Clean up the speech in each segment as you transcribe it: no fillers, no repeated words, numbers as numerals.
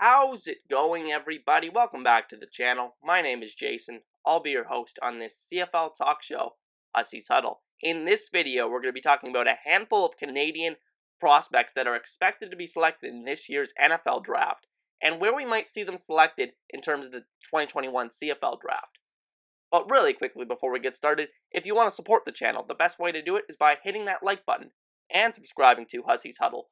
How's it going, everybody? Welcome back to the channel. My name is Jason. I'll be your host on this CFL talk show, Hussey's Huddle. In this video, we're going to be talking about a handful of Canadian prospects that are expected to be selected in this year's NFL Draft, and where we might see them selected in terms of the 2021 CFL Draft. But really quickly before we get started, if you want to support the channel, the best way to do it is by hitting that like button and subscribing to Hussey's Huddle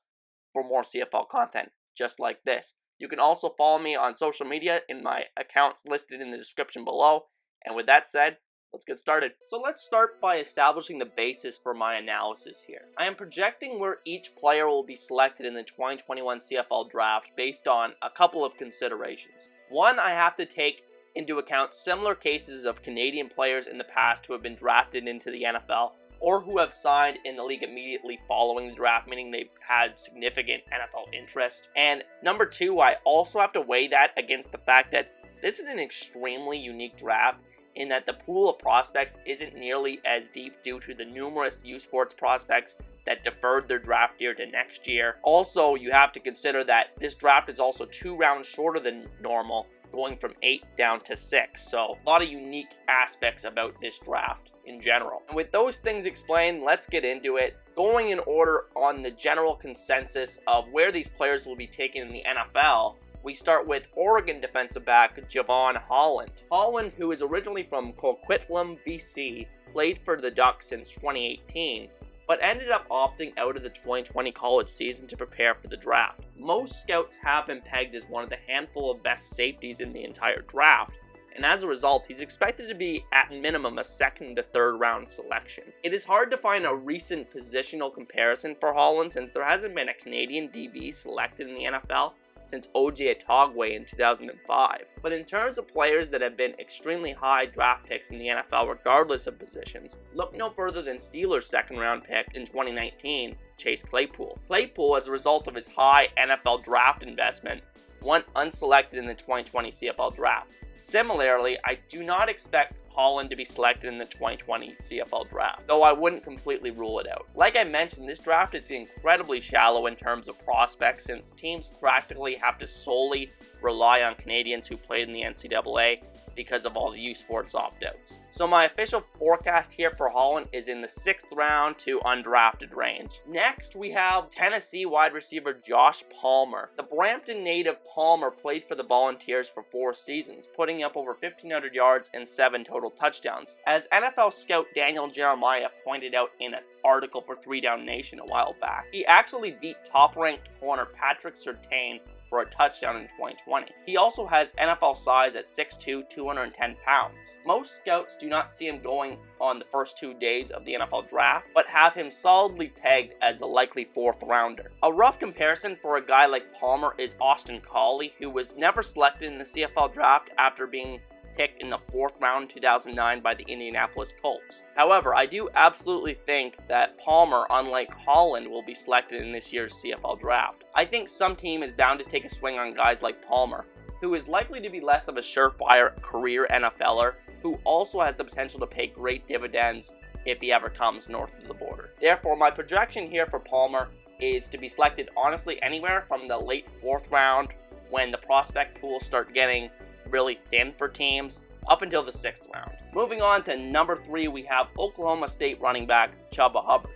for more CFL content just like this. You can also follow me on social media in my accounts listed in the description below. And with that said, let's get started. So let's start by establishing the basis for my analysis here. I am projecting where each player will be selected in the 2021 CFL Draft based on a couple of considerations. One, I have to take into account similar cases of Canadian players in the past who have been drafted into the NFL or who have signed in the league immediately following the draft, meaning they've had significant NFL interest. And number two, I also have to weigh that against the fact that this is an extremely unique draft in that the pool of prospects isn't nearly as deep due to the numerous U Sports prospects that deferred their draft year to next year. Also, you have to consider that this draft is also 2 rounds shorter than normal, going from 8 down to 6. So a lot of unique aspects about this draft in general. And with those things explained, let's get into it. Going in order on the general consensus of where these players will be taken in the NFL, we start with Oregon defensive back Javon Holland. Holland, who is originally from Coquitlam, BC, played for the Ducks since 2018, but ended up opting out of the 2020 college season to prepare for the draft. Most scouts have him pegged as one of the handful of best safeties in the entire draft, and as a result, he's expected to be at minimum a 2nd to 3rd round selection. It is hard to find a recent positional comparison for Holland since there hasn't been a Canadian DB selected in the NFL since O.J. Atogwe in 2005. But in terms of players that have been extremely high draft picks in the NFL regardless of positions, look no further than Steelers' 2nd round pick in 2019, Chase Claypool. Claypool, as a result of his high NFL draft investment, went unselected in the 2020 CFL Draft. Similarly, I do not expect Holland to be selected in the 2020 CFL Draft, though I wouldn't completely rule it out. Like I mentioned, this draft is incredibly shallow in terms of prospects since teams practically have to solely rely on Canadians who played in the NCAA because of all the U Sports opt-outs. So my official forecast here for Holland is in the 6th round to undrafted range. Next, we have Tennessee wide receiver Josh Palmer. The Brampton native Palmer played for the Volunteers for 4 seasons, putting up over 1,500 yards and 7 total touchdowns. As NFL scout Daniel Jeremiah pointed out in an article for 3 Down Nation a while back, he actually beat top-ranked corner Patrick Surtain for a touchdown in 2020. He also has NFL size at 6'2", 210 pounds. Most scouts do not see him going on the first 2 days of the NFL Draft, but have him solidly pegged as a likely 4th rounder. A rough comparison for a guy like Palmer is Austin Collie, who was never selected in the CFL Draft after being picked in the 4th round in 2009 by the Indianapolis Colts. However, I do absolutely think that Palmer, unlike Holland, will be selected in this year's CFL Draft. I think some team is bound to take a swing on guys like Palmer, who is likely to be less of a surefire career NFLer, who also has the potential to pay great dividends if he ever comes north of the border. Therefore, my projection here for Palmer is to be selected honestly anywhere from the late 4th round when the prospect pools start getting really thin for teams, up until the 6th round. Moving on to number 3, we have Oklahoma State running back Chuba Hubbard.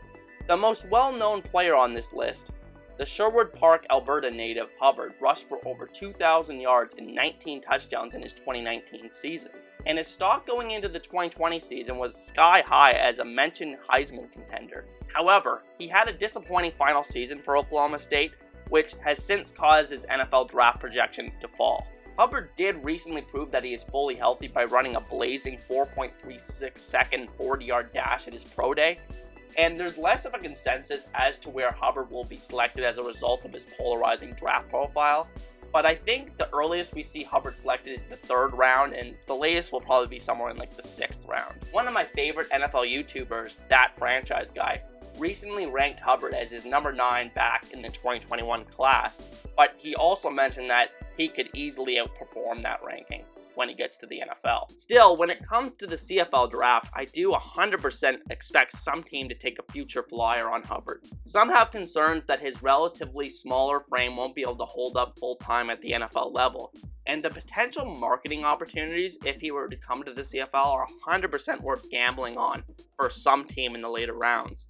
The most well-known player on this list, the Sherwood Park, Alberta native Hubbard rushed for over 2,000 yards and 19 touchdowns in his 2019 season. And his stock going into the 2020 season was sky high as a mentioned Heisman contender. However, he had a disappointing final season for Oklahoma State, which has since caused his NFL draft projection to fall. Hubbard did recently prove that he is fully healthy by running a blazing 4.36 second 40-yard dash at his pro day, and there's less of a consensus as to where Hubbard will be selected as a result of his polarizing draft profile, but I think the earliest we see Hubbard selected is the 3rd round, and the latest will probably be somewhere in like the 6th round. One of my favorite NFL YouTubers, That Franchise Guy, recently ranked Hubbard as his number 9 back in the 2021 class, but he also mentioned that he could easily outperform that ranking. when he gets to the NFL. Still, when it comes to the CFL draft, I do 100% expect some team to take a future flyer on Hubbard. Some have concerns that his relatively smaller frame won't be able to hold up full-time at the NFL level, and the potential marketing opportunities if he were to come to the CFL are 100% worth gambling on for some team in the later rounds.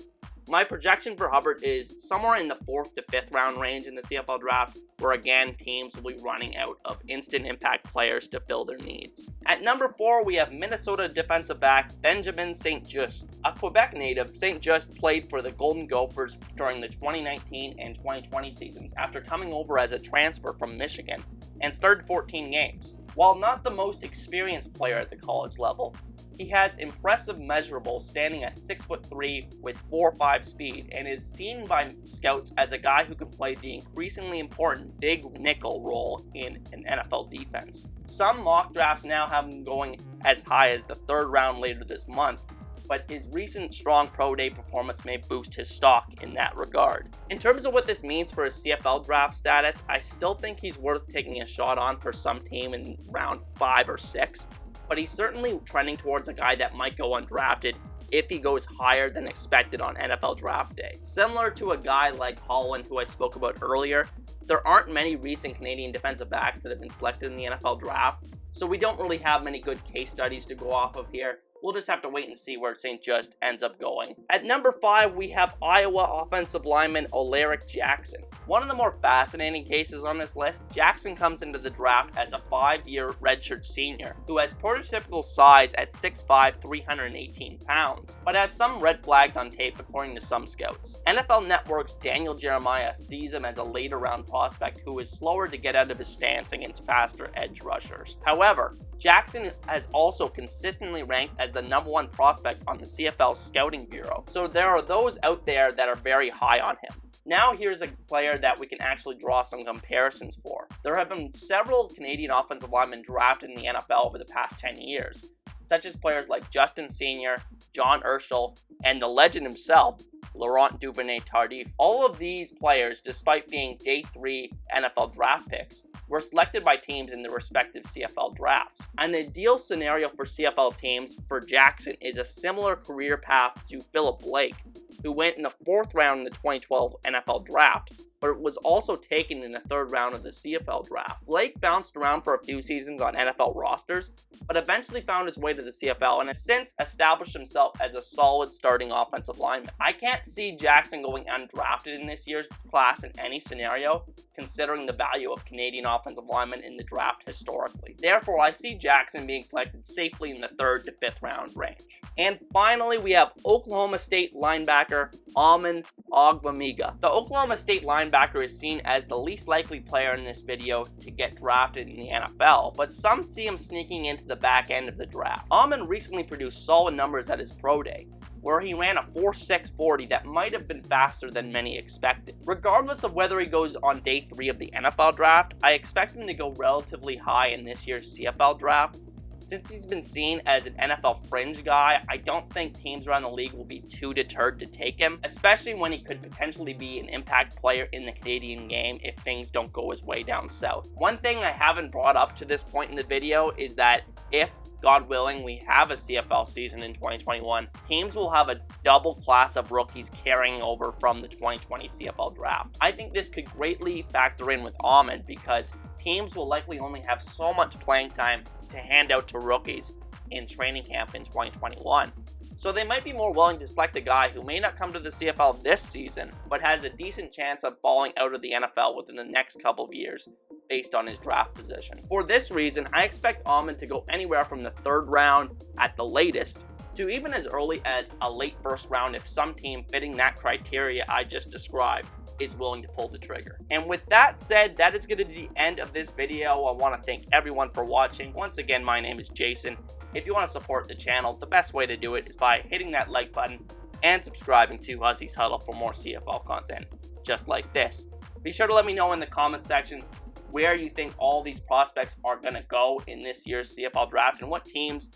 My projection for Hubbard is somewhere in the 4th to 5th round range in the CFL draft, where again teams will be running out of instant impact players to fill their needs. At number 4, we have Minnesota defensive back Benjamin StJust. A Quebec native, StJust played for the Golden Gophers during the 2019 and 2020 seasons after coming over as a transfer from Michigan and started 14 games. While not the most experienced player at the college level, he has impressive measurables, standing at 6'3" with 4.5 speed, and is seen by scouts as a guy who can play the increasingly important big nickel role in an NFL defense. Some mock drafts now have him going as high as the 3rd round later this month, but his recent strong pro day performance may boost his stock in that regard. In terms of what this means for his CFL draft status, I still think he's worth taking a shot on for some team in round 5 or 6. But he's certainly trending towards a guy that might go undrafted if he goes higher than expected on NFL draft day. Similar to a guy like Holland, who I spoke about earlier, there aren't many recent Canadian defensive backs that have been selected in the NFL draft, so we don't really have many good case studies to go off of here. We'll just have to wait and see where StJust ends up going. At number 5, we have Iowa offensive lineman Alaric Jackson. One of the more fascinating cases on this list, Jackson comes into the draft as a 5-year redshirt senior who has prototypical size at 6'5", 318 pounds, but has some red flags on tape according to some scouts. NFL Network's Daniel Jeremiah sees him as a later round prospect who is slower to get out of his stance against faster edge rushers. However, Jackson has also consistently ranked as the number 1 prospect on the CFL Scouting Bureau, so there are those out there that are very high on him. Now here's a player that we can actually draw some comparisons for. There have been several Canadian offensive linemen drafted in the NFL over the past 10 years, such as players like Justin Senior, John Urschel, and the legend himself, Laurent Duvernay-Tardif. All of these players, despite being day 3 NFL draft picks, were selected by teams in their respective CFL drafts. An ideal scenario for CFL teams for Jackson is a similar career path to Philip Blake, who went in the 4th round in the 2012 NFL draft, but it was also taken in the 3rd round of the CFL draft. Blake bounced around for a few seasons on NFL rosters, but eventually found his way to the CFL and has since established himself as a solid starting offensive lineman. I can't see Jackson going undrafted in this year's class in any scenario, considering the value of Canadian offensive linemen in the draft historically. Therefore, I see Jackson being selected safely in the 3rd to 5th round range. And finally, we have Oklahoma State linebacker Almond Ogbahmiga. The Oklahoma State linebacker is seen as the least likely player in this video to get drafted in the NFL, but some see him sneaking into the back end of the draft. Almond recently produced solid numbers at his pro day, where he ran a 4.6 40 that might have been faster than many expected. Regardless of whether he goes on day 3 of the NFL draft, I expect him to go relatively high in this year's CFL draft. Since he's been seen as an NFL fringe guy, I don't think teams around the league will be too deterred to take him, especially when he could potentially be an impact player in the Canadian game if things don't go his way down south. One thing I haven't brought up to this point in the video is that if, God willing, we have a CFL season in 2021, teams will have a double class of rookies carrying over from the 2020 CFL draft. I think this could greatly factor in with Almond because teams will likely only have so much playing time to hand out to rookies in training camp in 2021. So they might be more willing to select a guy who may not come to the CFL this season, but has a decent chance of falling out of the NFL within the next couple of years based on his draft position. For this reason, I expect Almond to go anywhere from the 3rd round at the latest to even as early as a late 1st round if some team fitting that criteria I just described is willing to pull the trigger. And with that said, that is going to be the end of this video. I want to thank everyone for watching. Once again, my name is Jason. If you want to support the channel, the best way to do it is by hitting that like button and subscribing to Hussey's Huddle for more CFL content just like this. Be sure to let me know in the comment section where you think all these prospects are going to go in this year's CFL draft and what teams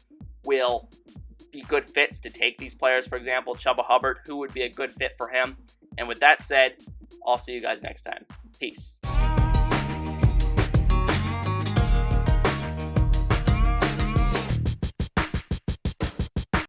will be good fits to take these players. For example, Chuba Hubbard, who would be a good fit for him. And with that said, I'll see you guys next time. Peace.